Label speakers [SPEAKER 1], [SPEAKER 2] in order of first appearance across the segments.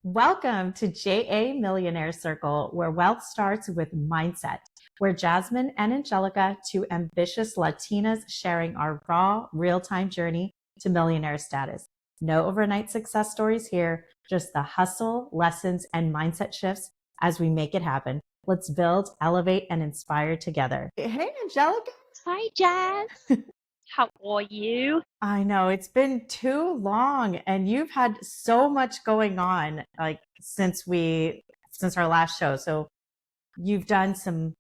[SPEAKER 1] Welcome to JA Millionaire Circle, where wealth starts with mindset. We're Jazmin and Angelica, two ambitious Latinas sharing our raw, real-time journey to millionaire status. No overnight success stories here, just the hustle, lessons, and mindset shifts as we make it happen. Let's build, elevate, and inspire together. Hey, Angelica.
[SPEAKER 2] Hi, Jazz. How are you?
[SPEAKER 1] I know it's been too long and you've had so much going on like since our last show. So you've done some,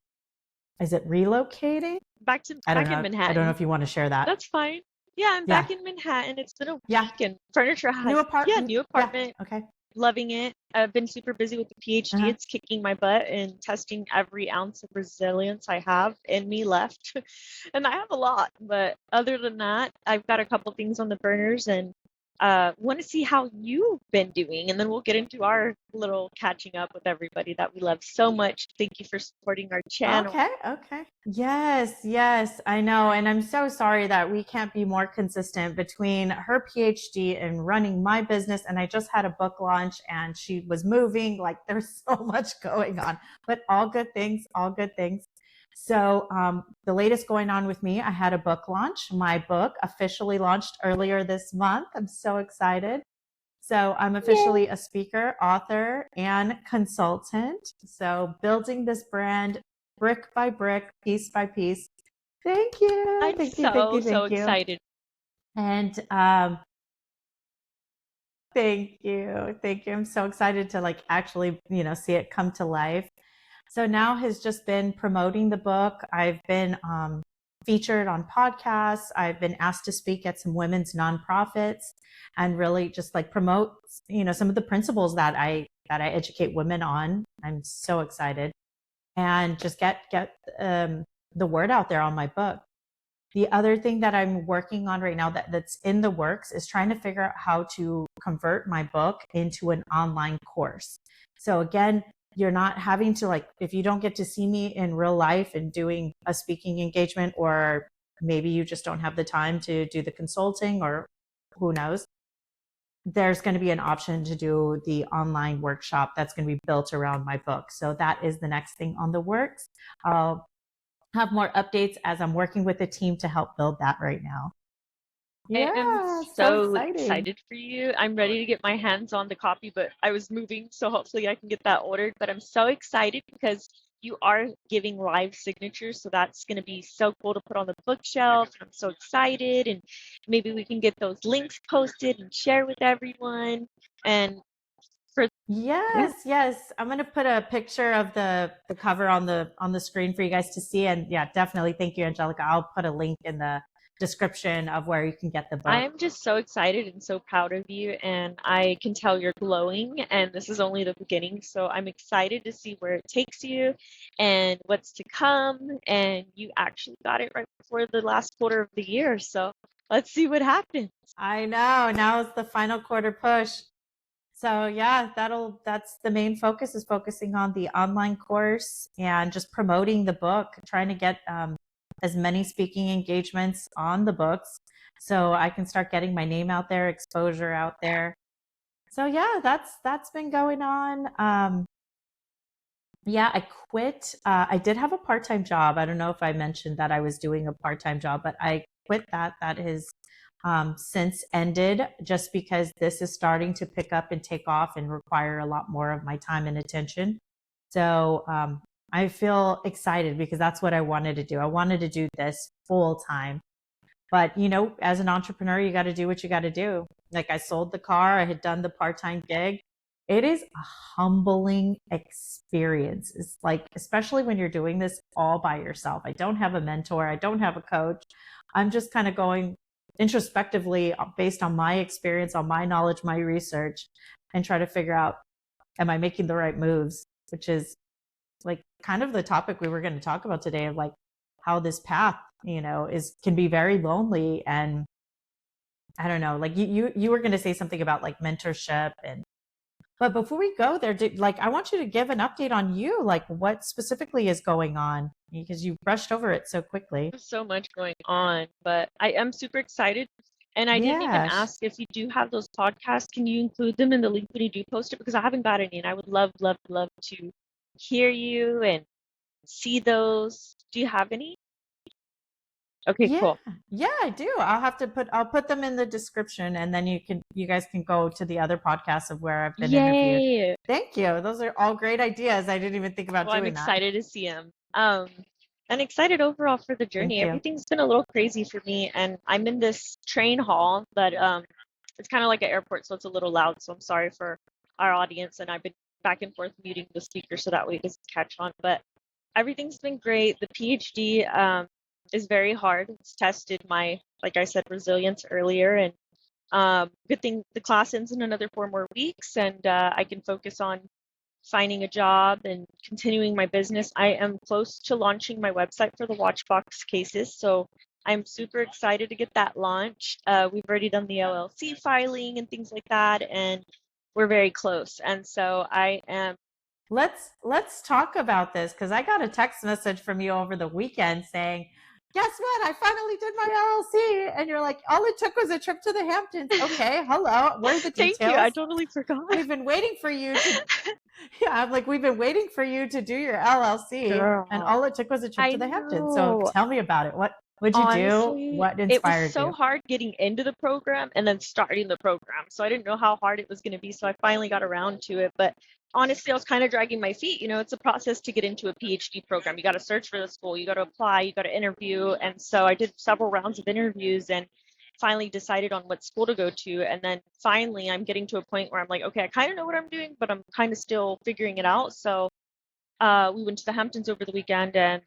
[SPEAKER 1] is it relocating?
[SPEAKER 2] Back to
[SPEAKER 1] I don't
[SPEAKER 2] back in
[SPEAKER 1] know. I don't know
[SPEAKER 2] Manhattan.
[SPEAKER 1] if you want to share that.
[SPEAKER 2] That's fine. Yeah, I'm
[SPEAKER 1] Yeah.
[SPEAKER 2] back in Manhattan. It's been a
[SPEAKER 1] Yeah.
[SPEAKER 2] week and furniture
[SPEAKER 1] New
[SPEAKER 2] has, yeah,
[SPEAKER 1] apartment.
[SPEAKER 2] new
[SPEAKER 1] Yeah.
[SPEAKER 2] apartment.
[SPEAKER 1] Okay.
[SPEAKER 2] Loving it. I've been super busy with the PhD.
[SPEAKER 1] Uh-huh.
[SPEAKER 2] It's kicking my butt and testing every ounce of resilience I have in me left. And I have a lot, but other than that, I've got a couple things on the burners and want to see how you've been doing. And then we'll get into our little catching up with everybody that we love so much. Thank you for supporting our channel.
[SPEAKER 1] Okay, okay. Yes, I know. And I'm so sorry that we can't be more consistent between her PhD and running my business. And I just had a book launch and she was moving. Like there's so much going on, but all good things, all good things. So, the latest going on with me, I had a book launch. My book officially launched earlier this month. I'm so excited. So I'm
[SPEAKER 2] Yay.
[SPEAKER 1] officially a speaker, author, and consultant. So building this brand brick by brick, piece by piece. Thank you.
[SPEAKER 2] I'm
[SPEAKER 1] Thank you. Thank
[SPEAKER 2] so,
[SPEAKER 1] you.
[SPEAKER 2] so
[SPEAKER 1] Thank you.
[SPEAKER 2] excited.
[SPEAKER 1] And thank you. Thank you. I'm so excited to like actually, see it come to life. So now has just been promoting the book. I've been featured on podcasts. I've been asked to speak at some women's nonprofits and really just like promote, some of the principles that I educate women on. I'm so excited and just get the word out there on my book. The other thing that I'm working on right now that's in the works is trying to figure out how to convert my book into an online course. So again, you're not having to like, if you don't get to see me in real life and doing a speaking engagement, or maybe you just don't have the time to do the consulting or who knows, there's going to be an option to do the online workshop that's going to be built around my book. So that is the next thing on the works. I'll have more updates as I'm working with the team to help build that right now.
[SPEAKER 2] I am
[SPEAKER 1] Yeah, so
[SPEAKER 2] so
[SPEAKER 1] exciting.
[SPEAKER 2] excited for you. I'm ready to get my hands on the copy, but I was moving, so hopefully I can get that ordered. But I'm so excited because you are giving live signatures, so that's going to be so cool to put on the bookshelf. I'm so excited, and maybe we can get those links posted and share with everyone. And for yeah,
[SPEAKER 1] Yes. I'm gonna put a picture of the cover on the screen for you guys to see. And yeah, definitely thank you, Angelica. I'll put a link in the description of where you can get the
[SPEAKER 2] I
[SPEAKER 1] book.
[SPEAKER 2] am just so excited and so proud of you, and I can tell you're glowing, and this is only the beginning. So I'm excited to see where it takes you and what's to come. And you actually got it right before the last quarter of the year. So let's see what happens.
[SPEAKER 1] I know. Now it's the final quarter push. So yeah, that's the main focus, is focusing on the online course and just promoting the book, trying to get as many speaking engagements on the books so I can start getting my name out there, exposure out there. So yeah, that's been going on. Yeah, I quit. I did have a part-time job. I don't know if I mentioned that I was doing a part-time job, but I quit that. That has since ended, just because this is starting to pick up and take off and require a lot more of my time and attention. So I feel excited because that's what I wanted to do. I wanted to do this full time. But, as an entrepreneur, you got to do what you got to do. Like I sold the car, I had done the part-time gig. It is a humbling experience. It's like, especially when you're doing this all by yourself. I don't have a mentor, I don't have a coach. I'm just kind of going introspectively based on my experience, on my knowledge, my research, and try to figure out, am I making the right moves? Which is like kind of the topic we were going to talk about today, of like how this path, is can be very lonely. And I don't know, like you were going to say something about like mentorship, and but before we go there, like I want you to give an update on you, like what specifically is going on, because you brushed over it so quickly.
[SPEAKER 2] There's so much going on, but I am super excited. And I didn't even
[SPEAKER 1] Yeah.
[SPEAKER 2] ask if you do have those podcasts, can you include them in the link when you do post it? Because I haven't got any, and I would love, love, love to hear you and see those. Do you have any? Okay,
[SPEAKER 1] Yeah.
[SPEAKER 2] cool.
[SPEAKER 1] Yeah, I do. I'll put them in the description, and then you guys can go to the other podcasts of where I've been interviewed.
[SPEAKER 2] Yay.
[SPEAKER 1] Thank you. Those are all great ideas. I didn't even think about
[SPEAKER 2] Well, I'm
[SPEAKER 1] doing that.
[SPEAKER 2] excited to see him. And excited overall for the
[SPEAKER 1] Thank
[SPEAKER 2] journey.
[SPEAKER 1] you.
[SPEAKER 2] Everything's been a little crazy for me, and I'm in this train hall that it's kind of like an airport, so it's a little loud. So I'm sorry for our audience, and I've been back and forth muting the speaker so that way it doesn't catch on. But everything's been great. The PhD is very hard. It's tested my, like I said, resilience earlier, and good thing the class ends in another 4 more weeks, and I can focus on finding a job and continuing my business. I am close to launching my website for the Watchbox cases, so I'm super excited to get that launched. We've already done the LLC filing and things like that, and we're very close. And so I am.
[SPEAKER 1] Let's talk about this, because I got a text message from you over the weekend saying, "Guess what? I finally did my LLC." And you're like, "All it took was a trip to the Hamptons." Okay, hello. What are the
[SPEAKER 2] Thank you. I
[SPEAKER 1] details?
[SPEAKER 2] totally forgot.
[SPEAKER 1] We've been waiting for you to. Yeah, I'm like, we've been waiting for you to do your LLC, and
[SPEAKER 2] Girl,
[SPEAKER 1] all it took was a trip
[SPEAKER 2] I
[SPEAKER 1] to the Hamptons. So
[SPEAKER 2] know.
[SPEAKER 1] tell me about it. What'd you do?
[SPEAKER 2] Honestly,
[SPEAKER 1] What
[SPEAKER 2] it was
[SPEAKER 1] inspired
[SPEAKER 2] so
[SPEAKER 1] you?
[SPEAKER 2] hard getting into the program and then starting the program. So I didn't know how hard it was going to be. So I finally got around to it. But honestly, I was kind of dragging my feet. You know, it's a process to get into a PhD program. You got to search for the school, you got to apply, you got to interview. And so I did several rounds of interviews and finally decided on what school to go to. And then finally, I'm getting to a point where I'm like, okay, I kind of know what I'm doing, but I'm kind of still figuring it out. So we went to the Hamptons over the weekend, and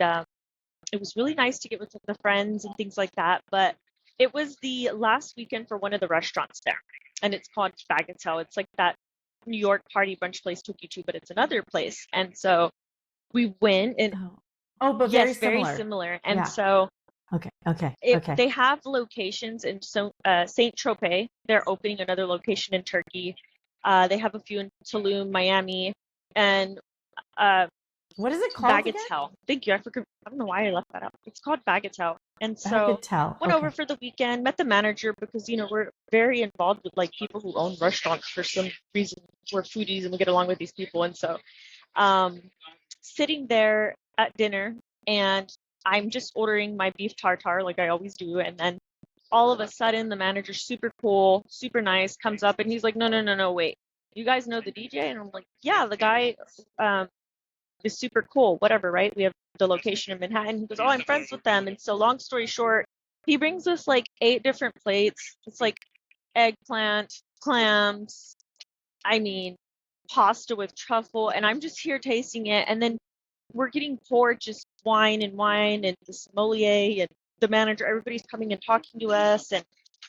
[SPEAKER 2] it was really nice to get with the friends and things like that. But it was the last weekend for one of the restaurants there, and it's called Bagatelle. It's like that New York party brunch place took you to, but it's another place. And so we went, and
[SPEAKER 1] But very
[SPEAKER 2] yes, very
[SPEAKER 1] similar.
[SPEAKER 2] similar. And
[SPEAKER 1] Yeah.
[SPEAKER 2] so
[SPEAKER 1] Okay.
[SPEAKER 2] they have locations in Saint Tropez. They're opening another location in Turkey. They have a few in Tulum, Miami, and uh,
[SPEAKER 1] What is it called again?
[SPEAKER 2] Bagatelle. Thank you. I forgot. I don't know why I left that out. It's called Bagatelle. And so
[SPEAKER 1] Bagatelle.
[SPEAKER 2] went over
[SPEAKER 1] Okay.
[SPEAKER 2] for the weekend, met the manager because, you know, we're very involved with like people who own restaurants for some reason. We're foodies and we get along with these people. And so um, sitting there at dinner, and I'm just ordering my beef tartare like I always do. And then all of a sudden the manager, super cool, super nice, comes up and he's like, no, wait. You guys know the DJ? And I'm like, yeah, the guy is super cool, whatever, right? We have the location in Manhattan. He goes, oh, I'm friends with them. And so long story short, he brings us like 8 different plates. It's like eggplant, clams, I mean, pasta with truffle. And I'm just here tasting it. And then we're getting poured just wine and the sommelier and the manager, everybody's coming and talking to us. And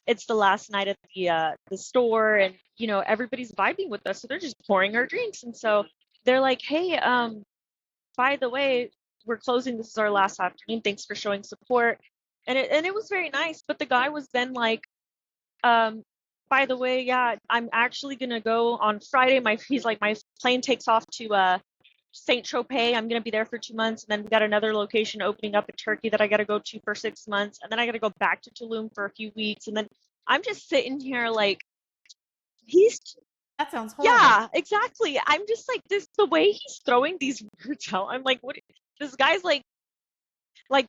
[SPEAKER 2] it's the last night at the store, and you know, everybody's vibing with us. So they're just pouring our drinks. And so they're like, hey, by the way, we're closing. This is our last afternoon. Thanks for showing support. And it was very nice. But the guy was then like, um, by the way, yeah, I'm actually gonna go on Friday. He's like, my plane takes off to Saint Tropez. I'm gonna be there for 2 months, and then we got another location opening up in Turkey that I gotta go to for 6 months, and then I gotta go back to Tulum for a few weeks, and then I'm just sitting here like he's
[SPEAKER 1] That sounds horrible.
[SPEAKER 2] yeah, exactly. I'm just like this the way he's throwing these words out. I'm like, what? This guy's like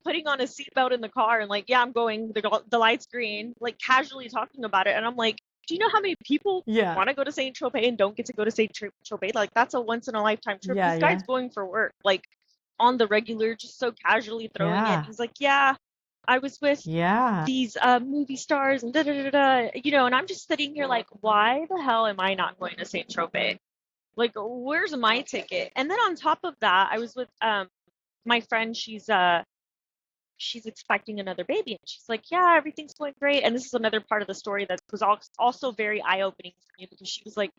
[SPEAKER 2] putting on a seatbelt in the car and like, yeah, I'm going. The light's green. Like casually talking about it, and I'm like, do you know how many people
[SPEAKER 1] Yeah.
[SPEAKER 2] want to go to Saint Tropez and don't get to go to Saint Tropez? Like that's a once in a lifetime trip.
[SPEAKER 1] Yeah.
[SPEAKER 2] This guy's going for work, like on the regular, just so casually throwing it.
[SPEAKER 1] Yeah.
[SPEAKER 2] He's like, yeah, I was with
[SPEAKER 1] Yeah.
[SPEAKER 2] these movie stars and da da da da, you know, and I'm just sitting here like, why the hell am I not going to Saint Tropez? Like, where's my ticket? And then on top of that, I was with my friend. She's expecting another baby, and she's like, yeah, everything's going great. And this is another part of the story that was also very eye-opening for me, because she was like,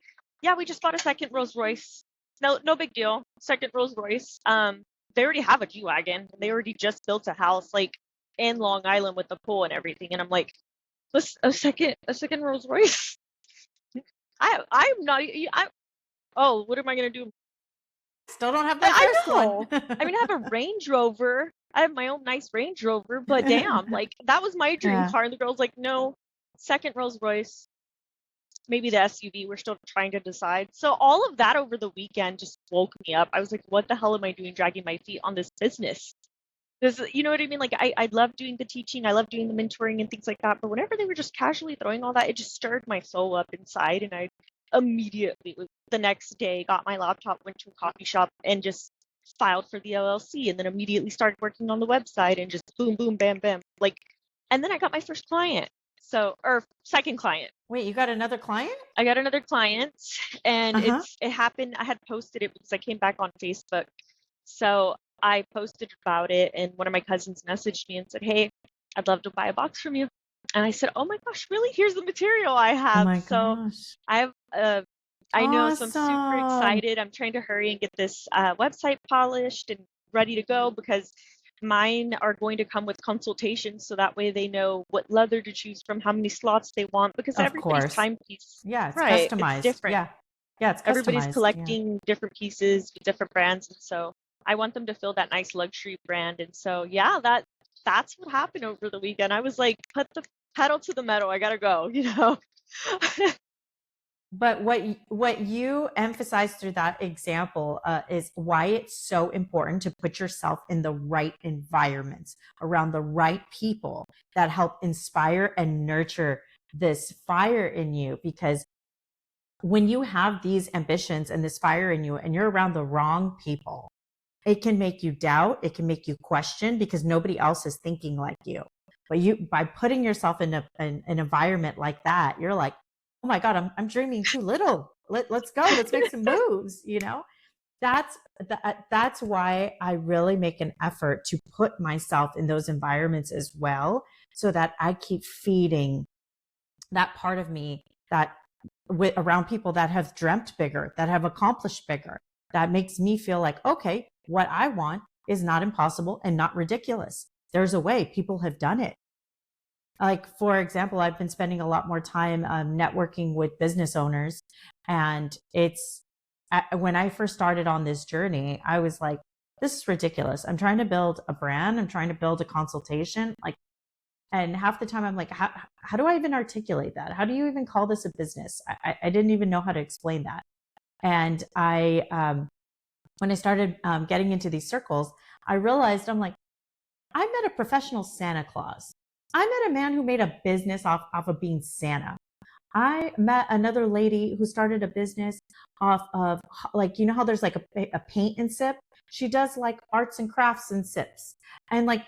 [SPEAKER 2] yeah, we just bought a second Rolls Royce. No big deal. Second Rolls Royce. They already have a G-Wagon. They already just built a house like in Long Island with the pool and everything. And I'm like, a second Rolls Royce. I'm not. Oh, what am I gonna do?
[SPEAKER 1] Still don't have my
[SPEAKER 2] I
[SPEAKER 1] first
[SPEAKER 2] know.
[SPEAKER 1] one.
[SPEAKER 2] I mean, I have a Range Rover. I have my own nice Range Rover, but damn, like that was my dream
[SPEAKER 1] Yeah.
[SPEAKER 2] car. And the girl's like, no. second Rolls Royce, maybe the SUV. We're still trying to decide. So all of that over the weekend just woke me up. I was like, what the hell am I doing dragging my feet on this business? Because you know what I mean? Like I love doing the teaching, I love doing the mentoring and things like that. But whenever they were just casually throwing all that, it just stirred my soul up inside. And I immediately the next day got my laptop, went to a coffee shop and just filed for the LLC and then immediately started working on the website and just boom, boom, bam, bam. Like, and then I got my first client. So, or second client.
[SPEAKER 1] Wait, you got another client?
[SPEAKER 2] I got another client and
[SPEAKER 1] Uh-huh.
[SPEAKER 2] it happened. I had posted it because I came back on Facebook. So I posted about it and one of my cousins messaged me and said, hey, I'd love to buy a box from you. And I said, oh my gosh, really? Here's the material I
[SPEAKER 1] Oh
[SPEAKER 2] have.
[SPEAKER 1] my
[SPEAKER 2] So
[SPEAKER 1] gosh.
[SPEAKER 2] I have, I know, so I'm super
[SPEAKER 1] Awesome.
[SPEAKER 2] excited. I'm trying to hurry and get this website polished and ready to go because mine are going to come with consultations so that way they know what leather to choose from, how many slots they want, because
[SPEAKER 1] Of
[SPEAKER 2] everybody's
[SPEAKER 1] course.
[SPEAKER 2] timepiece,
[SPEAKER 1] Yeah, it's
[SPEAKER 2] right? It's
[SPEAKER 1] customized.
[SPEAKER 2] different.
[SPEAKER 1] Yeah. Yeah, it's
[SPEAKER 2] Everybody's
[SPEAKER 1] customized. Yeah.
[SPEAKER 2] collecting different pieces with different brands, and so I want them to feel that nice luxury brand. And so yeah, that's what happened over the weekend. I was like, put the pedal to the metal. I gotta go, you know.
[SPEAKER 1] But what you emphasize through that example is why it's so important to put yourself in the right environments around the right people that help inspire and nurture this fire in you. Because when you have these ambitions and this fire in you and you're around the wrong people, it can make you doubt, it can make you question because nobody else is thinking like you. But you, by putting yourself in an environment like that, you're like, oh my God, I'm dreaming too little. Let's go. Let's make some moves. You know, that's that's why I really make an effort to put myself in those environments as well, so that I keep feeding that part of me that around people that have dreamt bigger, that have accomplished bigger. That makes me feel like, okay, what I want is not impossible and not ridiculous. There's a way. People have done it. Like, for example, I've been spending a lot more time networking with business owners. And when I first started on this journey, I was like, this is ridiculous. I'm trying to build a brand. I'm trying to build a consultation. Like, and half the time I'm like, how do I even articulate that? How do you even call this a business? I didn't even know how to explain that. And when I started getting into these circles, I realized I'm like, I met a professional Santa Claus. I met a man who made a business off of being Santa. I met another lady who started a business off of, like, you know how there's like a paint and sip? She does like arts and crafts and sips. And like,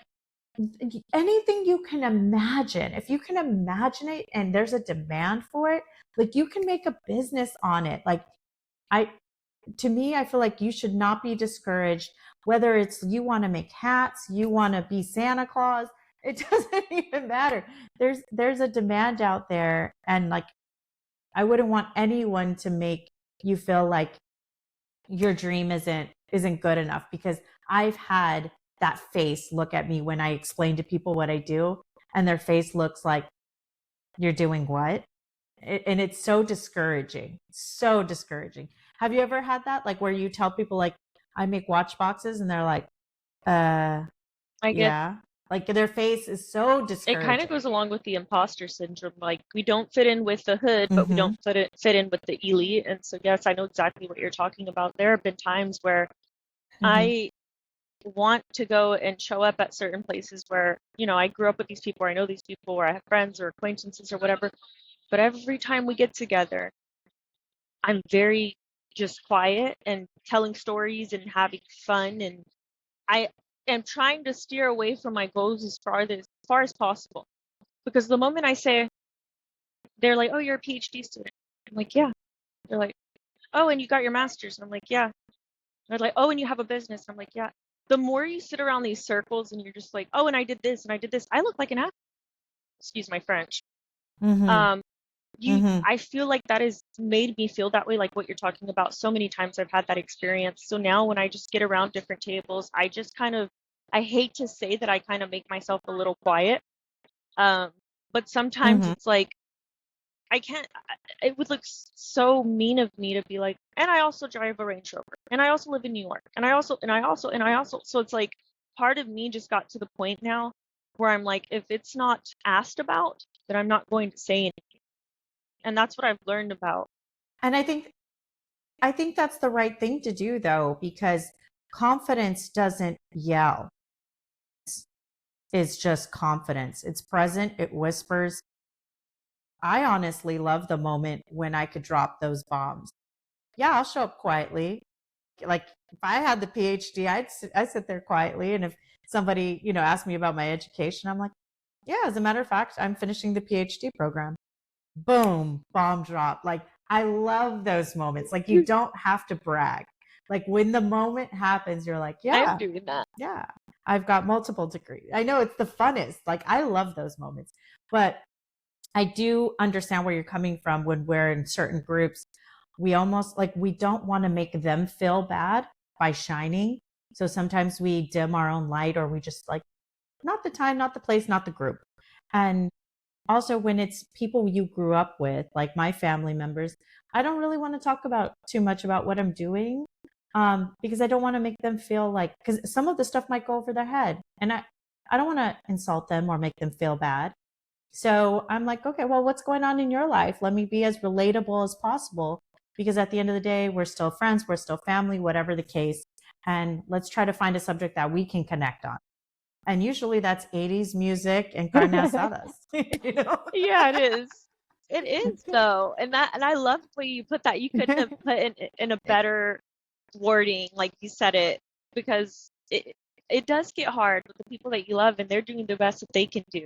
[SPEAKER 1] anything you can imagine, if you can imagine it and there's a demand for it, like you can make a business on it. Like, I to me, I feel like you should not be discouraged, whether it's you want to make hats, you want to be Santa Claus, it doesn't even matter. There's a demand out there. And like, I wouldn't want anyone to make you feel like your dream isn't good enough, because I've had that face look at me when I explain to people what I do, and their face looks like, you're doing what? And it's so discouraging. So discouraging. Have you ever had that? Like, where you tell people like, I make watch boxes, and they're like,
[SPEAKER 2] I get
[SPEAKER 1] yeah. Like, their face is so
[SPEAKER 2] it kind of
[SPEAKER 1] discouraging.
[SPEAKER 2] goes along with the imposter syndrome. Like we don't fit in with the hood, but we
[SPEAKER 1] Mm-hmm.
[SPEAKER 2] don't fit in with the elite. And so yes, I know exactly what you're talking about. There have been times where
[SPEAKER 1] Mm-hmm.
[SPEAKER 2] I want to go and show up at certain places where, you know, I grew up with these people, or I know these people, or I have friends or acquaintances or whatever. But every time we get together, I'm very just quiet and telling stories and having fun. And I am trying to steer away from my goals as far as possible. Because the moment I say, they're like, oh, you're a PhD student. I'm like, yeah. They're like, oh, and you got your master's. And I'm like, yeah. They're like, oh, and you have a business. I'm like, yeah. The more you sit around these circles and you're just like, oh, and I did this and I did this, I look like an ass. Excuse my French.
[SPEAKER 1] Mm-hmm.
[SPEAKER 2] Um,
[SPEAKER 1] Mm-hmm.
[SPEAKER 2] I feel like that has made me feel that way, like what you're talking about. So many times I've had that experience. So now when I just get around different tables, I just kind of, I hate to say that I kind of make myself a little quiet. Um, but sometimes
[SPEAKER 1] Mm-hmm.
[SPEAKER 2] it's like, I can't, it would look so mean of me to be like, and I also drive a Range Rover, and I also live in New York, and I also. So it's like part of me just got to the point now where I'm like, if it's not asked about, then I'm not going to say anything. And that's what I've learned about.
[SPEAKER 1] And I think that's the right thing to do though, because confidence doesn't yell. It's just confidence. It's present, it whispers. I honestly love the moment when I could drop those bombs. Yeah, I'll show up quietly. Like if I had the PhD, I'd sit there quietly. And if somebody, asked me about my education, I'm like, yeah, as a matter of fact, I'm finishing the PhD program. Boom, bomb drop. Like I love those moments. Like you don't have to brag. Like when the moment happens, you're like,
[SPEAKER 2] I'm
[SPEAKER 1] yeah,
[SPEAKER 2] doing that.
[SPEAKER 1] yeah, I've got multiple degrees. I know it's the funnest. Like I love those moments. But I do understand where you're coming from when we're in certain groups. We almost like we don't want to make them feel bad by shining. So sometimes we dim our own light or we just like, not the time, not the place, not the group. And also when it's people you grew up with, like my family members, I don't really want to talk about too much about what I'm doing, because I don't want to make them feel like, because some of the stuff might go over their head, and I don't want to insult them or make them feel bad. So I'm like, okay, well, what's going on in your life? Let me be as relatable as possible, because at the end of the day, we're still friends, we're still family, whatever the case, and let's try to find a subject that we can connect on. And usually that's 80s music and carne asadas, you know?
[SPEAKER 2] Yeah, it is. It is though. And I love the way you put that. You couldn't have put in a better wording like you said it, because it does get hard with the people that you love and they're doing the best that they can do.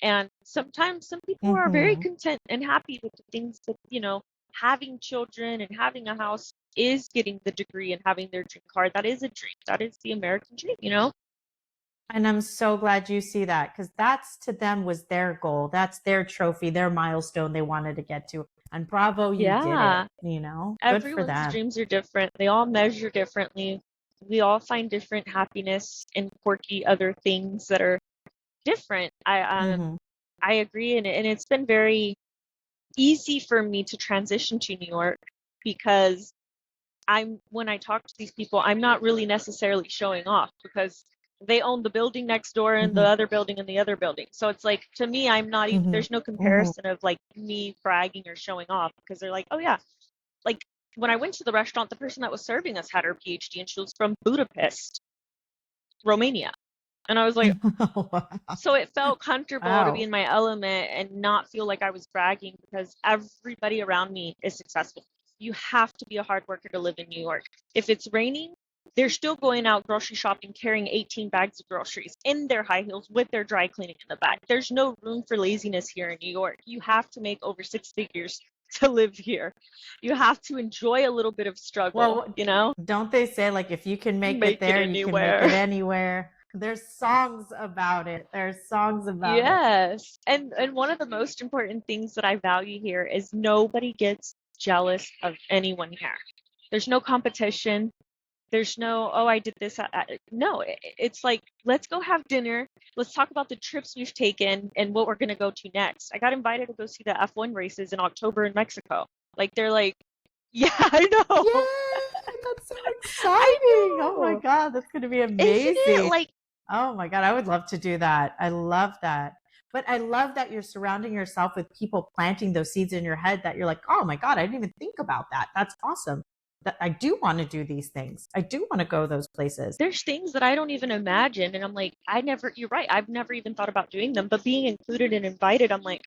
[SPEAKER 2] And sometimes some people are very
[SPEAKER 1] Mm-hmm.
[SPEAKER 2] content and happy with the things that, having children and having a house is getting the degree and having their dream car. That is a dream. That is the American dream.
[SPEAKER 1] And I'm so glad you see that, because that's to them was their goal. That's their trophy, their milestone they wanted to get to. And bravo, you did
[SPEAKER 2] Yeah.
[SPEAKER 1] it. Good for
[SPEAKER 2] Everyone's
[SPEAKER 1] them.
[SPEAKER 2] dreams are different. They all measure differently. We all find different happiness in quirky other things that are different.
[SPEAKER 1] Mm-hmm.
[SPEAKER 2] I agree, and it's been very easy for me to transition to New York because when I talk to these people, I'm not really necessarily showing off because they own the building next door and the
[SPEAKER 1] Mm-hmm.
[SPEAKER 2] other building and the other building. So it's like to me, I'm not even
[SPEAKER 1] Mm-hmm.
[SPEAKER 2] there's no
[SPEAKER 1] Mm-hmm.
[SPEAKER 2] comparison of like me bragging or showing off because they're like, oh yeah, like when I went to the restaurant, the person that was serving us had her PhD and she was from Budapest, Romania. And I was like, so it felt comfortable to be
[SPEAKER 1] Wow.
[SPEAKER 2] in my element and not feel like I was bragging because everybody around me is successful. You have to be a hard worker to live in New York. If it's raining, they're still going out grocery shopping carrying 18 bags of groceries in their high heels with their dry cleaning in the back. There's no room for laziness here in New York. You have to make over 6 figures to live here. You have to enjoy a little bit of struggle,
[SPEAKER 1] Well, don't they say like if you can make it
[SPEAKER 2] Make it
[SPEAKER 1] there, you can make it
[SPEAKER 2] anywhere.
[SPEAKER 1] anywhere? There's songs about it. There's songs about it.
[SPEAKER 2] Yes. And one of the most important things that I value here is nobody gets jealous of anyone here. There's no competition. There's no, oh, I did this. No, it's like, let's go have dinner. Let's talk about the trips we've taken and what we're going to go to next. I got invited to go see the F1 races in October in Mexico. Like, they're like, yeah, I know.
[SPEAKER 1] Yay! That's so
[SPEAKER 2] I
[SPEAKER 1] exciting. Oh my
[SPEAKER 2] know.
[SPEAKER 1] God, that's going to be
[SPEAKER 2] Isn't it
[SPEAKER 1] amazing.
[SPEAKER 2] like,
[SPEAKER 1] Oh my God, I would love to do that. I love that. But I love that you're surrounding yourself with people planting those seeds in your head that you're like, oh my God, I didn't even think about that. That's awesome. That I do want to do these things. I do want to go those places.
[SPEAKER 2] there's things that I don't even imagine. And I'm like, you're right. I've never even thought about doing them. But being included and invited, I'm like,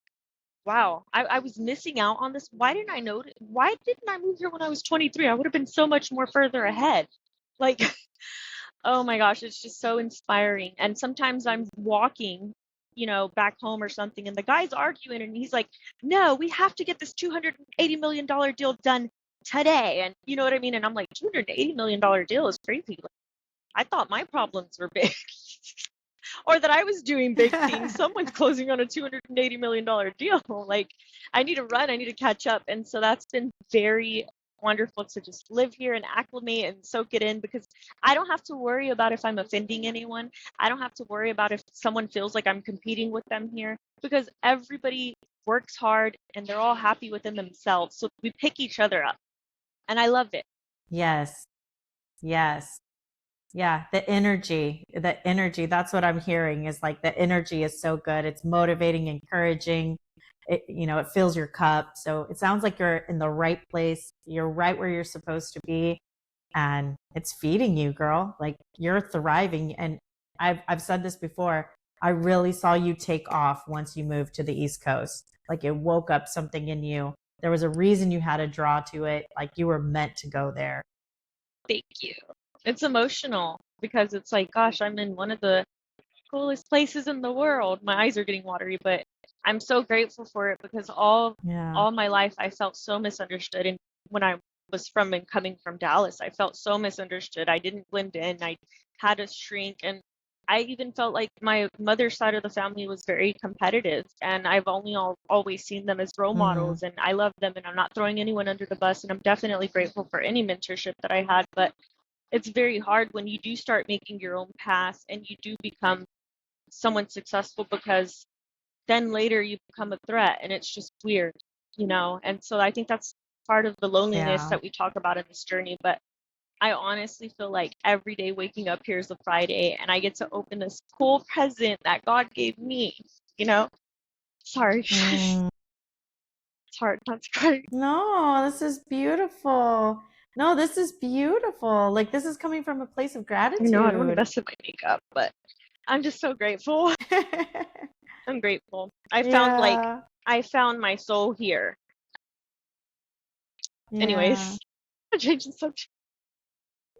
[SPEAKER 2] wow, I was missing out on this. Why didn't I know? Why didn't I move here when I was 23? I would have been so much more further ahead. Like, oh my gosh, it's just so inspiring. And sometimes I'm walking, back home or something, and the guy's arguing, and he's like, no, we have to get this $280 million deal done today. And you know what I mean? And I'm like, $280 million deal is crazy. Like, I thought my problems were big. Or that I was doing big things. Someone's closing on a $280 million deal. Like, I need to run, I need to catch up. And so that's been very wonderful to just live here and acclimate and soak it in because I don't have to worry about if I'm offending anyone. I don't have to worry about if someone feels like I'm competing with them here because everybody works hard and they're all happy within themselves. So we pick each other up. And I love it.
[SPEAKER 1] Yes. Yes. Yeah, the energy, that's what I'm hearing is like the energy is so good. It's motivating, encouraging. it fills your cup. So it sounds like you're in the right place. You're right where you're supposed to be, and it's feeding you, girl. Like, you're thriving. And I've said this before. I really saw you take off once you moved to the East Coast. Like, it woke up something in you. There was a reason you had a draw to it. Like, you were meant to go there.
[SPEAKER 2] Thank you. It's emotional because it's like, gosh, I'm in one of the coolest places in the world. My eyes are getting watery, but I'm so grateful for it because
[SPEAKER 1] Yeah.
[SPEAKER 2] all my life I felt so misunderstood. And when I was from and coming from Dallas, I felt so misunderstood. I didn't blend in. I had to shrink, and I even felt like my mother's side of the family was very competitive, and I've only always seen them as role
[SPEAKER 1] Mm,
[SPEAKER 2] models, and I love them, and I'm not throwing anyone under the bus, and I'm definitely grateful for any mentorship that I had, but it's very hard when you do start making your own path and you do become someone successful because then later you become a threat and it's just weird, And so I think that's part of the loneliness
[SPEAKER 1] yeah.
[SPEAKER 2] that we talk about in this journey. But I honestly feel like every day waking up here is a Friday and I get to open this cool present that God gave me, you know? Sorry, it's
[SPEAKER 1] Mm.
[SPEAKER 2] hard not to cry.
[SPEAKER 1] No, this is beautiful. No, this is beautiful. Like, this is coming from a place of
[SPEAKER 2] I know I don't want to
[SPEAKER 1] gratitude.
[SPEAKER 2] mess up my makeup, but I'm just so grateful. I'm grateful.
[SPEAKER 1] Yeah.
[SPEAKER 2] I found my soul here.
[SPEAKER 1] Yeah.
[SPEAKER 2] Anyways, I'm changing subject.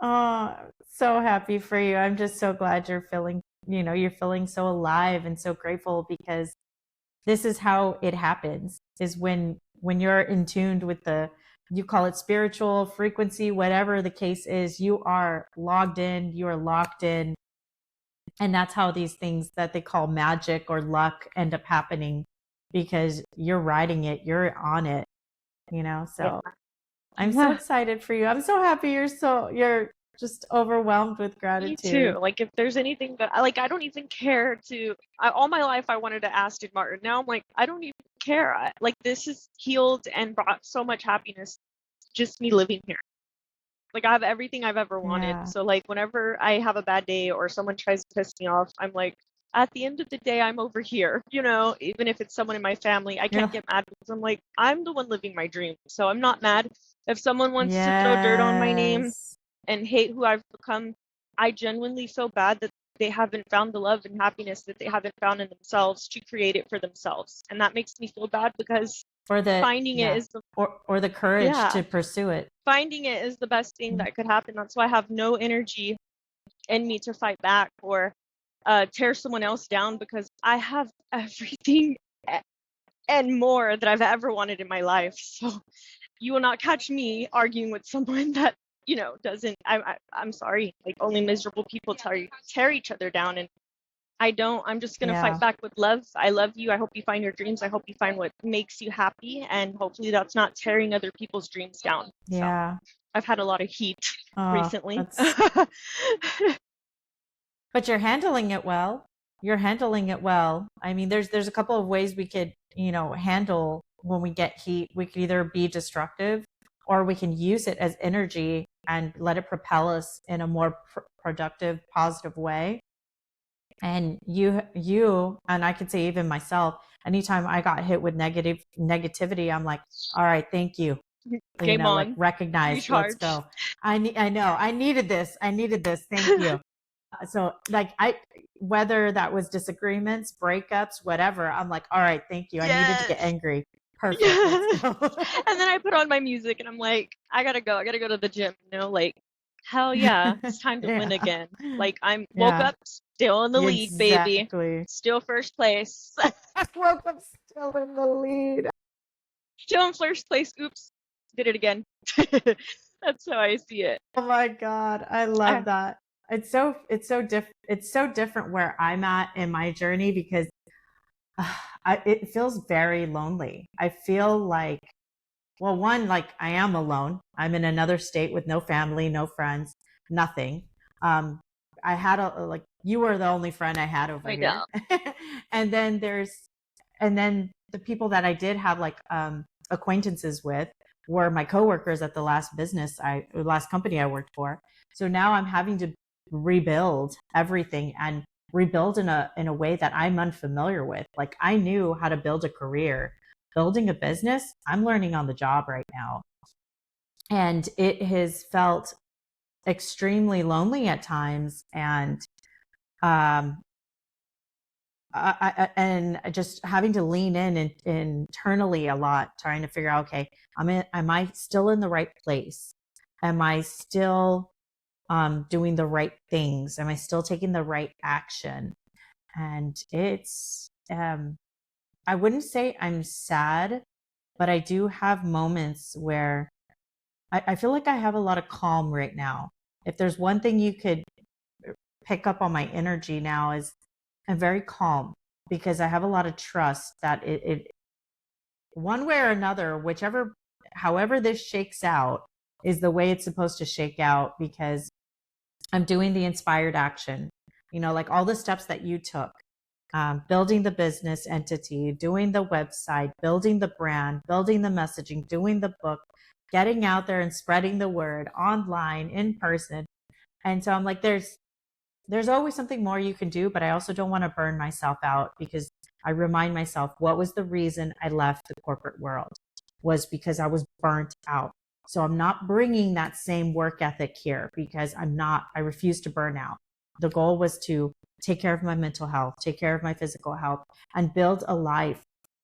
[SPEAKER 1] Oh, so happy for you. I'm just so glad you're feeling so alive and so grateful, because this is how it happens, is when you're in tuned with you call it spiritual frequency, whatever the case is, you are logged in, you are locked in. And that's how these things that they call magic or luck end up happening, because you're riding it, you're on it.
[SPEAKER 2] Yeah.
[SPEAKER 1] So I'm so
[SPEAKER 2] Yeah.
[SPEAKER 1] excited for you. I'm so happy you're just overwhelmed with
[SPEAKER 2] Me too.
[SPEAKER 1] gratitude.
[SPEAKER 2] Like if there's anything that I don't even care all my life I wanted to ask Did Martin. Now I'm like, I don't even care. Like this is healed and brought so much happiness, just me living here. Like I have everything I've ever wanted.
[SPEAKER 1] Yeah.
[SPEAKER 2] So like whenever I have a bad day or someone tries to piss me off, I'm like, at the end of the day, I'm over here. Even if it's someone in my family, I can't
[SPEAKER 1] You're
[SPEAKER 2] get mad because I'm like, I'm the one living my dream. So I'm not mad. If someone wants to throw dirt on my name
[SPEAKER 1] Yes.
[SPEAKER 2] and hate who I've become, I genuinely feel bad that they haven't found the love and happiness that they haven't found in themselves to create it for themselves. And that makes me feel bad because
[SPEAKER 1] Or the
[SPEAKER 2] finding it
[SPEAKER 1] yeah.
[SPEAKER 2] is the
[SPEAKER 1] Or the courage
[SPEAKER 2] yeah,
[SPEAKER 1] to pursue it.
[SPEAKER 2] finding it is the best thing that could happen. That's why I have no energy in me to fight back or tear someone else down because I have everything and more that I've ever wanted in my life. So you will not catch me arguing with someone that doesn't. I'm sorry. Like only miserable people tear each other down, and I don't. I'm just gonna fight
[SPEAKER 1] Yeah.
[SPEAKER 2] back with love. I love you. I hope you find your dreams. I hope you find what makes you happy, and hopefully that's not tearing other people's dreams down. So
[SPEAKER 1] Yeah.
[SPEAKER 2] I've had a lot of heat
[SPEAKER 1] Oh,
[SPEAKER 2] recently.
[SPEAKER 1] that's but you're handling it well. You're handling it well. I mean, there's a couple of ways we could, handle when we get heat. We could either be destructive, or we can use it as energy and let it propel us in a more productive, positive way. And and I could say even myself, anytime I got hit with negativity, I'm like, all right, thank you.
[SPEAKER 2] Game
[SPEAKER 1] Like,
[SPEAKER 2] on.
[SPEAKER 1] recognize, let's
[SPEAKER 2] Recharge.
[SPEAKER 1] go. I know I needed this. I needed this. Thank you. So, like, whether that was disagreements, breakups, whatever, I'm like, all right, thank you. I needed to get
[SPEAKER 2] Yes.
[SPEAKER 1] angry. Perfect. Let's
[SPEAKER 2] Yes.
[SPEAKER 1] go.
[SPEAKER 2] And then I put on my music and I'm like, I gotta go. I gotta go to the gym, Like, hell yeah, it's time to win
[SPEAKER 1] Yeah.
[SPEAKER 2] again. Like I'm woke
[SPEAKER 1] Yeah.
[SPEAKER 2] up still in the lead, baby.
[SPEAKER 1] Exactly.
[SPEAKER 2] Still first place.
[SPEAKER 1] I woke up still in the lead.
[SPEAKER 2] Still in first place. Oops. Did it again. That's how I see it.
[SPEAKER 1] Oh my God. I
[SPEAKER 2] I,
[SPEAKER 1] love that. It's so different where I'm at in my journey, because it feels very lonely. I feel like, well, one, like, I am alone. I'm in another state with no family, no friends, nothing. Um, I had like, you were the only friend I had over
[SPEAKER 2] I
[SPEAKER 1] here.
[SPEAKER 2] know.
[SPEAKER 1] And then and then the people that I did have, like, acquaintances with, were my coworkers at the last company I worked for. So now I'm having to rebuild everything, and rebuild in a way that I'm unfamiliar with. Like, I knew how to build a career. building a business, I'm learning on the job right now. And it has felt extremely lonely at times. And um, and just having to lean in internally a lot, trying to figure out, okay, am I still in the right place? Am I still doing the right things? Am I still taking the right action? And it's, I wouldn't say I'm sad, but I do have moments where I feel like I have a lot of calm right now. If there's one thing you could pick up on my energy now is I'm very calm because I have a lot of trust that it one way or another, whichever, however this shakes out is the way it's supposed to shake out because I'm doing the inspired action, like all the steps that you took, building the business entity, doing the website, building the brand, building the messaging, doing the book, getting out there and spreading the word online, in person. And so I'm like, there's always something more you can do, but I also don't want to burn myself out because I remind myself what was the reason I left the corporate world was because I was burnt out. So I'm not bringing that same work ethic here because I refuse to burn out. The goal was to take care of my mental health, take care of my physical health, and build a life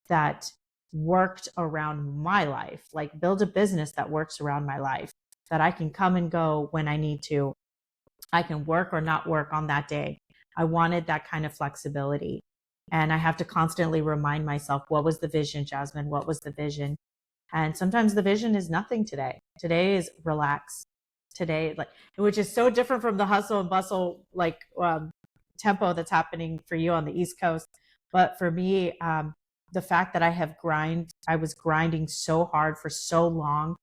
[SPEAKER 1] that worked around my life, like build a business that works around my life, that I can come and go when I need to. I can work or not work on that day. I wanted that kind of flexibility. And I have to constantly remind myself, what was the vision, Jazmin? What was the vision? And sometimes the vision is nothing today. Today is relax. Today, like, which is so different from the hustle and bustle, like tempo that's happening for you on the East Coast. But for me, the fact that I was grinding so hard for so long,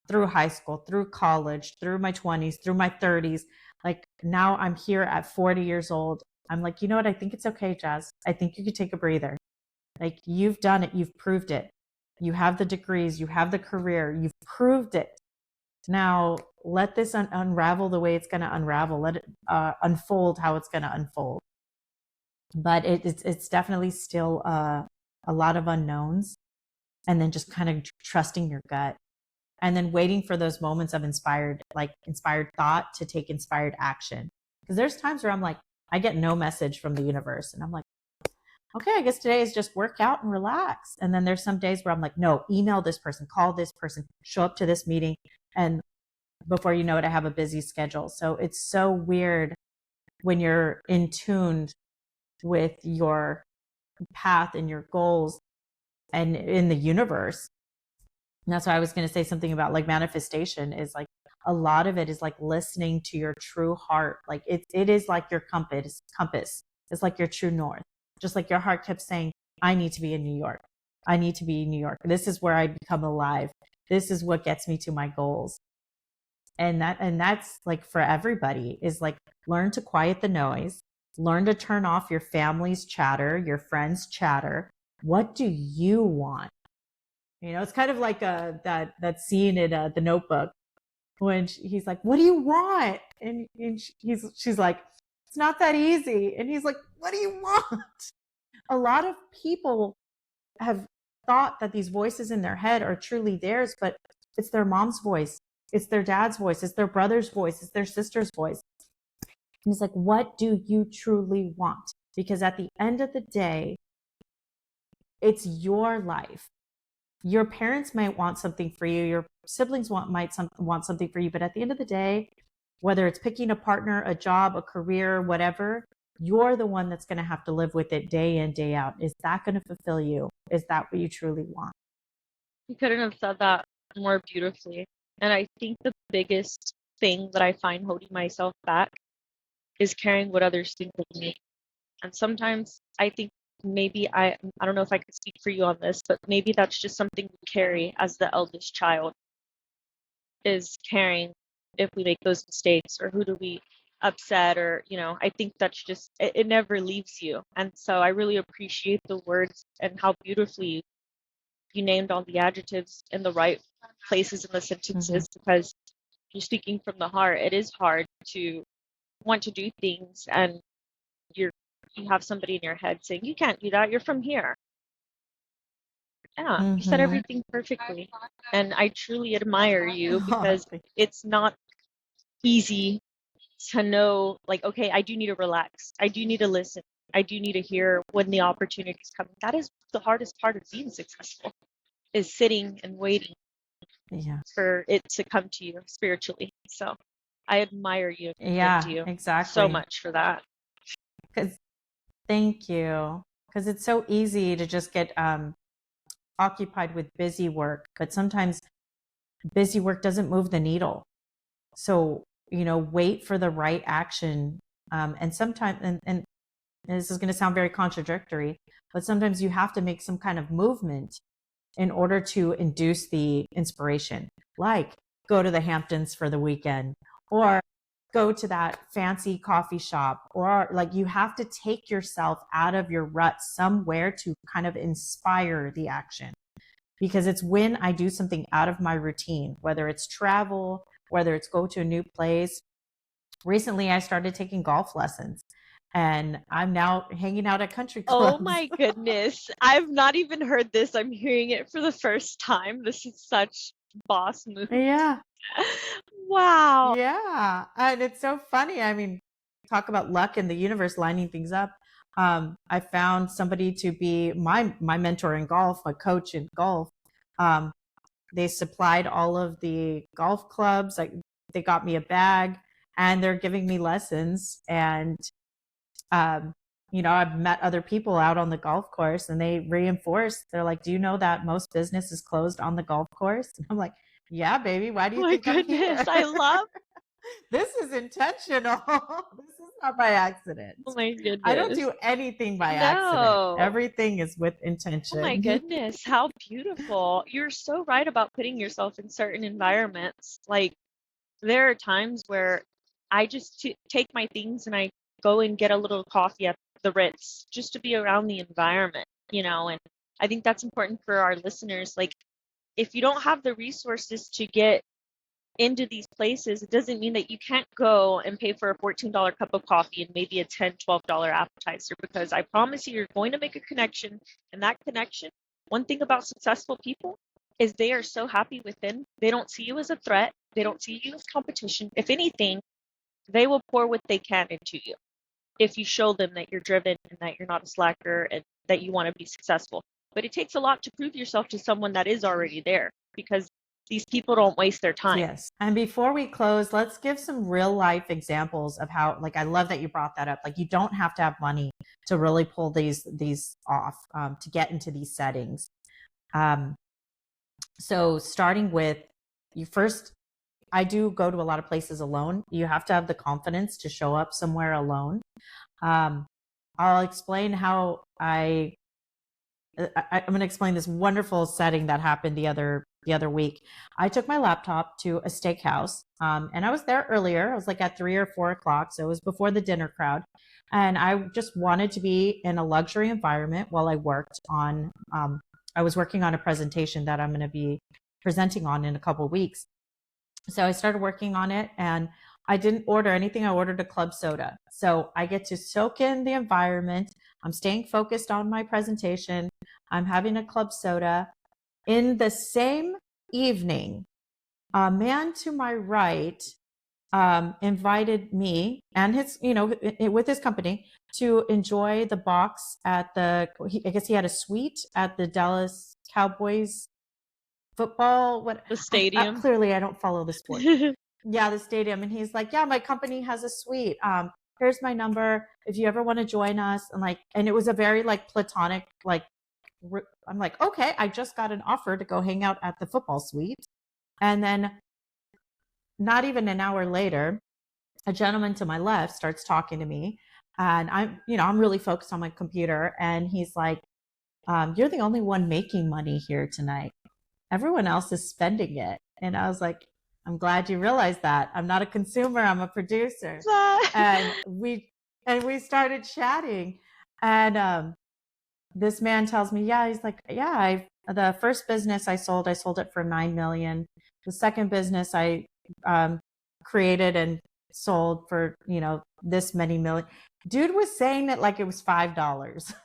[SPEAKER 1] through high school, through college, through my 20s, through my 30s. Like now I'm here at 40 years old. I'm like, you know what? I think it's okay, Jazz. I think you could take a breather. Like you've done it. You've proved it. You have the degrees. You have the career. You've proved it. Now let this unravel the way it's going to unravel. Let it unfold how it's going to unfold. But it's definitely still a lot of unknowns. And then just kind of trusting your gut and then waiting for those moments of inspired thought to take inspired action. Because there's times where I'm like, I get no message from the universe. And I'm like, okay, I guess today is just work out and relax. And then there's some days where I'm like, no, email this person, call this person, show up to this meeting. And before you know it, I have a busy schedule. So it's so weird when you're in tune with your path and your goals and in the universe. And that's why I was going to say something about like manifestation is like a lot of it is like listening to your true heart. Like it is like your compass. It's like your true north. Just like your heart kept saying, I need to be in New York. I need to be in New York. This is where I become alive. This is what gets me to my goals. And that's like for everybody is like learn to quiet the noise, learn to turn off your family's chatter, your friends' chatter. What do you want? It's kind of like that scene in The Notebook when he's like, "What do you want?" And she's like, "It's not that easy." And he's like, "What do you want?" A lot of people have thought that these voices in their head are truly theirs, but it's their mom's voice, it's their dad's voice, it's their brother's voice, it's their sister's voice. And he's like, "What do you truly want?" Because at the end of the day, it's your life. Your parents might want something for you, your siblings might want something for you, but at the end of the day, whether it's picking a partner, a job, a career, whatever, you're the one that's going to have to live with it day in, day out. Is that going to fulfill you? Is that what you truly want?
[SPEAKER 2] You couldn't have said that more beautifully. And I think the biggest thing that I find holding myself back is caring what others think of me. And sometimes I think maybe I don't know if I could speak for you on this, but maybe that's just something we carry as the eldest child is caring if we make those mistakes or who do we upset or I think that's just it never leaves you. And so I really appreciate the words and how beautifully you named all the adjectives in the right places in the sentences because you're speaking from the heart. It is hard to want to do things and you have somebody in your head saying you can't do that, you're from here. Yeah, you said
[SPEAKER 1] Mm-hmm.
[SPEAKER 2] everything perfectly. And I truly admire you because it's not easy to know, like, okay, I do need to relax. I do need to listen. I do need to hear when the opportunity is coming. That is the hardest part of being successful, is sitting and waiting
[SPEAKER 1] Yeah.
[SPEAKER 2] for it to come to you spiritually. So I admire you and commend
[SPEAKER 1] Yeah,
[SPEAKER 2] you so
[SPEAKER 1] exactly.
[SPEAKER 2] much for that.
[SPEAKER 1] Because thank you. Because it's so easy to just get occupied with busy work, but sometimes busy work doesn't move the needle. So, wait for the right action. And sometimes, and this is going to sound very contradictory, but sometimes you have to make some kind of movement in order to induce the inspiration, like go to the Hamptons for the weekend, or go to that fancy coffee shop, or like you have to take yourself out of your rut somewhere to kind of inspire the action. Because it's when I do something out of my routine, whether it's travel, whether it's go to a new place. Recently, I started taking golf lessons and I'm now hanging out at country
[SPEAKER 2] Oh
[SPEAKER 1] clubs.
[SPEAKER 2] my goodness. I've not even heard this. I'm hearing it for the first time. This is such boss move.
[SPEAKER 1] Yeah.
[SPEAKER 2] Wow.
[SPEAKER 1] Yeah. And it's so funny. I mean, talk about luck and the universe lining things up. I found somebody to be my mentor in golf, my coach in golf. Um, they supplied all of the golf clubs. Like they got me a bag and they're giving me lessons. And um, I've met other people out on the golf course and they reinforce, they're like, do you know that most business is closed on the golf course? And I'm like, yeah, baby, why do
[SPEAKER 2] Oh
[SPEAKER 1] you
[SPEAKER 2] my
[SPEAKER 1] think I'm
[SPEAKER 2] goodness.
[SPEAKER 1] here?
[SPEAKER 2] I love.
[SPEAKER 1] This is intentional. This is not by accident.
[SPEAKER 2] Oh my
[SPEAKER 1] I don't
[SPEAKER 2] goodness.
[SPEAKER 1] do anything by accident.
[SPEAKER 2] No.
[SPEAKER 1] Everything is with
[SPEAKER 2] Oh my
[SPEAKER 1] intention.
[SPEAKER 2] goodness. How beautiful. You're so right about putting yourself in certain environments. Like, there are times where I just take my things and I go and get a little coffee at the Ritz just to be around the environment. And I think that's important for our listeners. Like, if you don't have the resources to get into these places, it doesn't mean that you can't go and pay for a $14 cup of coffee and maybe a $10, $12 appetizer, because I promise you're going to make a connection. And that connection, one thing about successful people is they are so happy within. They don't see you as a threat. They don't see you as competition. If anything, they will pour what they can into you if you show them that you're driven and that you're not a slacker and that you want to be successful. But it takes a lot to prove yourself to someone that is already there, because these people don't waste their time.
[SPEAKER 1] Yes. And before we close, let's give some real life examples of how, like, I love that you brought that up. Like, you don't have to have money to really pull these off, to get into these settings. So starting with you first, I do go to a lot of places alone. You have to have the confidence to show up somewhere alone. I'll explain how I'm going to explain this wonderful setting that happened the other week. I took my laptop to a steakhouse, and I was there earlier. I was like at 3 or 4 o'clock, so it was before the dinner crowd. And I just wanted to be in a luxury environment while I worked on. I was working on a presentation that I'm going to be presenting on in a couple of weeks. So I started working on it, and I didn't order anything. I ordered a club soda. So I get to soak in the environment. I'm staying focused on my presentation. I'm having a club soda. In the same evening, a man to my right invited me and his, with his company to enjoy the box at I guess he had a suite at the Dallas Cowboys football.
[SPEAKER 2] The stadium.
[SPEAKER 1] Clearly, I don't follow the sport. Yeah, the stadium. And he's like, yeah, my company has a suite. Here's my number if you ever want to join us. And it was a very like platonic, like, I'm like, okay, I just got an offer to go hang out at the football suite. And then not even an hour later, a gentleman to my left starts talking to me, and I'm really focused on my computer. And he's like, you're the only one making money here tonight. Everyone else is spending it. And I was like, I'm glad you realized that. I'm not a consumer, I'm a producer. and we started chatting. And this man tells me, yeah, he's like, yeah, the first business I sold it for 9 million. The second business I created and sold for, this many million. Dude was saying it like it was $5.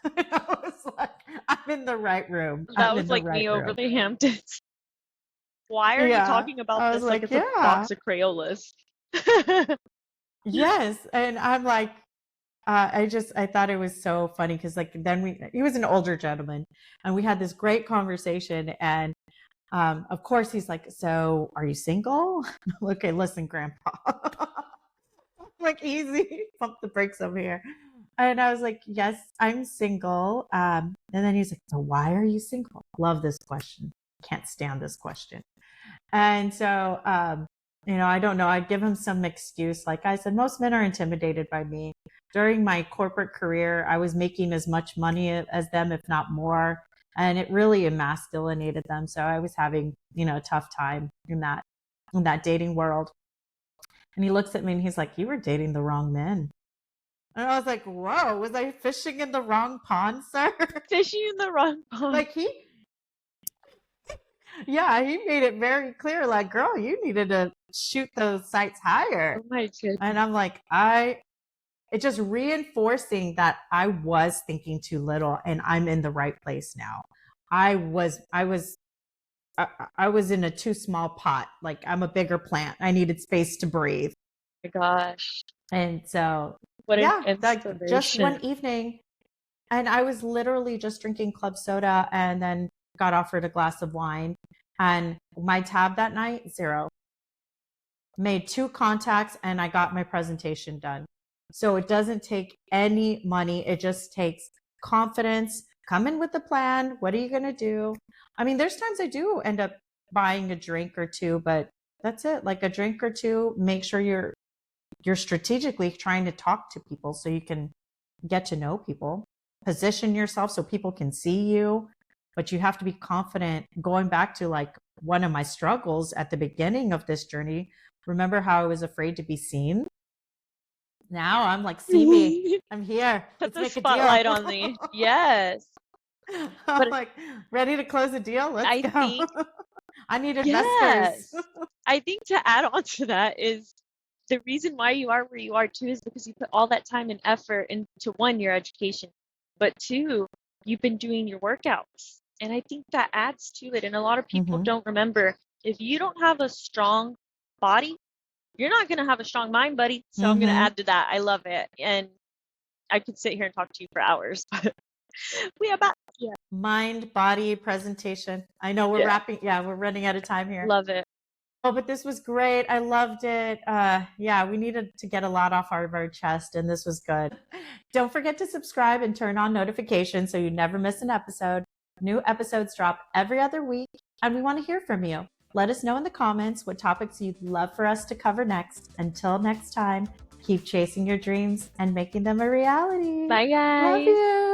[SPEAKER 1] I was like, I'm in the right room.
[SPEAKER 2] That
[SPEAKER 1] I'm
[SPEAKER 2] was
[SPEAKER 1] in the
[SPEAKER 2] like
[SPEAKER 1] right
[SPEAKER 2] me over
[SPEAKER 1] room.
[SPEAKER 2] the Hamptons. Why are you
[SPEAKER 1] Yeah.
[SPEAKER 2] talking about
[SPEAKER 1] I was
[SPEAKER 2] this like
[SPEAKER 1] like,
[SPEAKER 2] it's a
[SPEAKER 1] yeah,
[SPEAKER 2] box of Crayolas?
[SPEAKER 1] yes. And I'm like, I thought it was so funny because like he was an older gentleman and we had this great conversation. And of course he's like, so are you single? Okay, listen, grandpa. Like easy, pump the brakes over here. And I was like, yes, I'm single. And then he's like, so why are you single? Love this question. Can't stand this question. And so, I don't know. I'd give him some excuse. Like I said, most men are intimidated by me. During my corporate career, I was making as much money as them, if not more. And it really emasculated them. So I was having, a tough time in that dating world. And he looks at me and he's like, you were dating the wrong men. And I was like, whoa, was I fishing in the wrong pond, sir?
[SPEAKER 2] Fishing in the wrong pond.
[SPEAKER 1] Like yeah, he made it very clear, like, girl, you needed to shoot those sights higher.
[SPEAKER 2] Oh my
[SPEAKER 1] And
[SPEAKER 2] goodness.
[SPEAKER 1] I'm like, it's just reinforcing that I was thinking too little and I'm in the right place now. I was in a too small pot. Like I'm a bigger plant. I needed space to breathe.
[SPEAKER 2] Oh my gosh.
[SPEAKER 1] And so,
[SPEAKER 2] What an
[SPEAKER 1] yeah, like just one
[SPEAKER 2] inspiration.
[SPEAKER 1] evening, and I was literally just drinking club soda and then got offered a glass of wine. And my tab that night, zero. Made 2 contacts and I got my presentation done. So it doesn't take any money. It just takes confidence. Come in with a plan. What are you going to do? I mean, there's times I do end up buying a drink or two, but that's it. Like a drink or two, make sure you're strategically trying to talk to people so you can get to know people, position yourself so people can see you, but you have to be confident. Going back to like one of my struggles at the beginning of this journey, remember how I was afraid to be seen? Now I'm like, see me, I'm here.
[SPEAKER 2] Put
[SPEAKER 1] Let's
[SPEAKER 2] the
[SPEAKER 1] make a deal.
[SPEAKER 2] spotlight on me. Yes.
[SPEAKER 1] I'm
[SPEAKER 2] But
[SPEAKER 1] like, ready to close a deal. Let's
[SPEAKER 2] I
[SPEAKER 1] go.
[SPEAKER 2] think,
[SPEAKER 1] I need investors.
[SPEAKER 2] yes. I think to add on to that is the reason why you are where you are too is because you put all that time and effort into one, your education, but two, you've been doing your workouts. And I think that adds to it. And a lot of people
[SPEAKER 1] Mm-hmm.
[SPEAKER 2] don't remember if you don't have a strong body, you're not going to have a strong mind, buddy. So I'm going to
[SPEAKER 1] Mm-hmm.
[SPEAKER 2] add to that. I love it. And I could sit here and talk to you for hours, but we about, yeah,
[SPEAKER 1] Mind, body, presentation. I know we're
[SPEAKER 2] yeah,
[SPEAKER 1] wrapping. Yeah, we're running out of time here.
[SPEAKER 2] love it.
[SPEAKER 1] Oh, but this was great. I loved it. Yeah, we needed to get a lot off our chest, and this was good. Don't forget to subscribe and turn on notifications so you never miss an episode. New episodes drop every other week, and we want to hear from you. Let us know in the comments what topics you'd love for us to cover next. Until next time, keep chasing your dreams and making them a reality.
[SPEAKER 2] Bye,
[SPEAKER 1] Love
[SPEAKER 2] guys.
[SPEAKER 1] you.